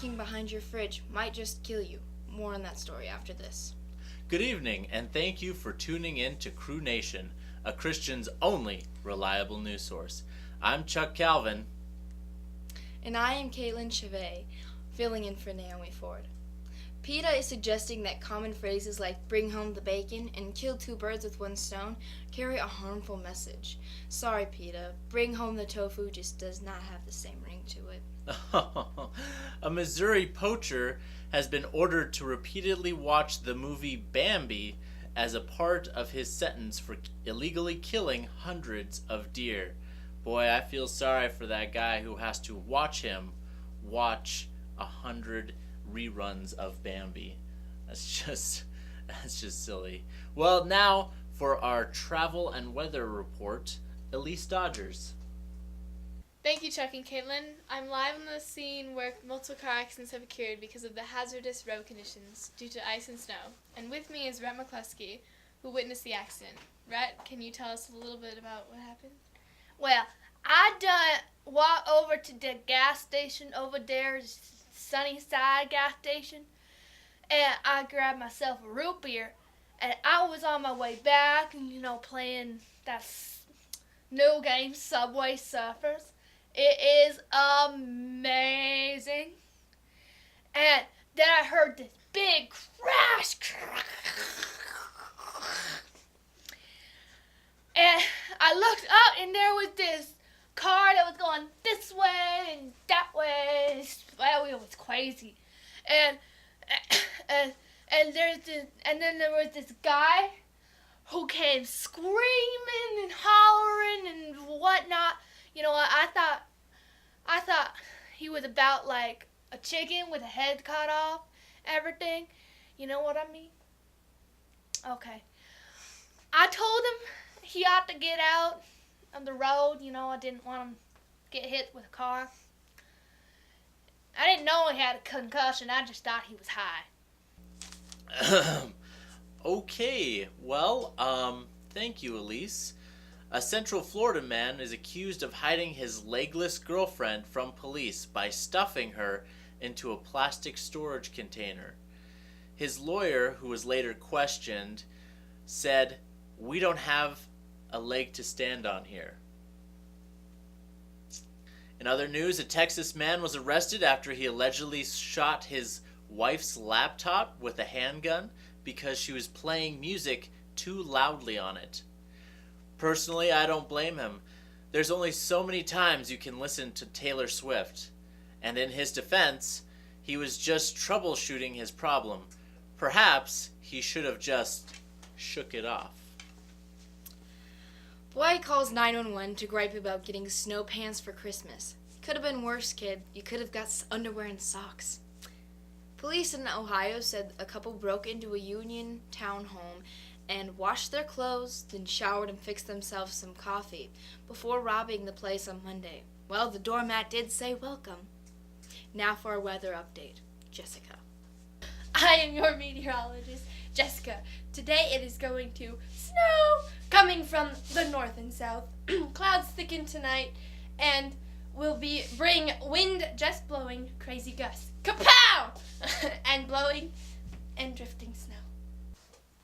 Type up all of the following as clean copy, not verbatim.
lurking behind your fridge might just kill you. More on that story after this. Good evening, and thank you for tuning in to Crew Nation, a Christian's only reliable news source. I'm Chuck Calvin. And I am Caitlin Chevet, filling in for Naomi Ford. PETA is suggesting that common phrases like bring home the bacon and kill two birds with one stone carry a harmful message. Sorry, PETA, bring home the tofu just does not have the same ring to it. A Missouri poacher has been ordered to repeatedly watch the movie Bambi as a part of his sentence for illegally killing hundreds of deer. Boy, I feel sorry for that guy who has to watch 100 reruns of Bambi. That's just silly. Well, now for our travel and weather report, Elise Dodgers. Thank you, Chuck and Caitlin. I'm live on the scene where multiple car accidents have occurred because of the hazardous road conditions due to ice and snow. And with me is Rhett McCluskey, who witnessed the accident. Rhett, can you tell us a little bit about what happened? Well, I done walk over to the gas station over there, Sunnyside gas station, and I grabbed myself a root beer, and I was on my way back, playing that new game, Subway Surfers. It is amazing. And then I heard this big crash. And I looked up, and there was this car that was going this way and that way. Well, it was crazy. And then there was this guy who came screaming and hollering and whatnot. You know what? I thought he was about like a chicken with a head cut off, everything. You know what I mean? Okay. I told him he ought to get out on the road. I didn't want him to get hit with a car. I didn't know he had a concussion. I just thought he was high. Okay, well, thank you, Elise. A Central Florida man is accused of hiding his legless girlfriend from police by stuffing her into a plastic storage container. His lawyer, who was later questioned, said, "We don't have a leg to stand on here." In other news, a Texas man was arrested after he allegedly shot his wife's laptop with a handgun because she was playing music too loudly on it. Personally, I don't blame him. There's only so many times you can listen to Taylor Swift. And in his defense, he was just troubleshooting his problem. Perhaps he should have just shook it off. Boy calls 911 to gripe about getting snow pants for Christmas. Could have been worse, kid. You could have got underwear and socks. Police in Ohio said a couple broke into a Union town home and washed their clothes, then showered and fixed themselves some coffee before robbing the place on Monday. Well, the doormat did say welcome. Now for our weather update. Jessica. I am your meteorologist, Jessica. Today it is going to snow coming from the north and south. Clouds thicken tonight and will bring wind just blowing crazy gusts. Kapow! And blowing and drifting snow.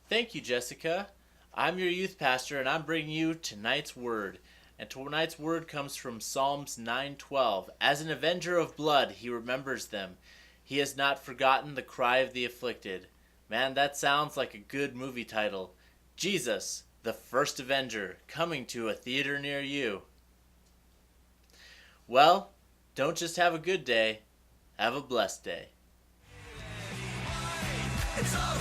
Thank you, Jessica. I'm your youth pastor, and I'm bringing you tonight's word. And tonight's word comes from Psalms 9:12. As an avenger of blood, he remembers them. He has not forgotten the cry of the afflicted. Man, that sounds like a good movie title. Jesus, the First Avenger, coming to a theater near you. Well, don't just have a good day. Have a blessed day. It's all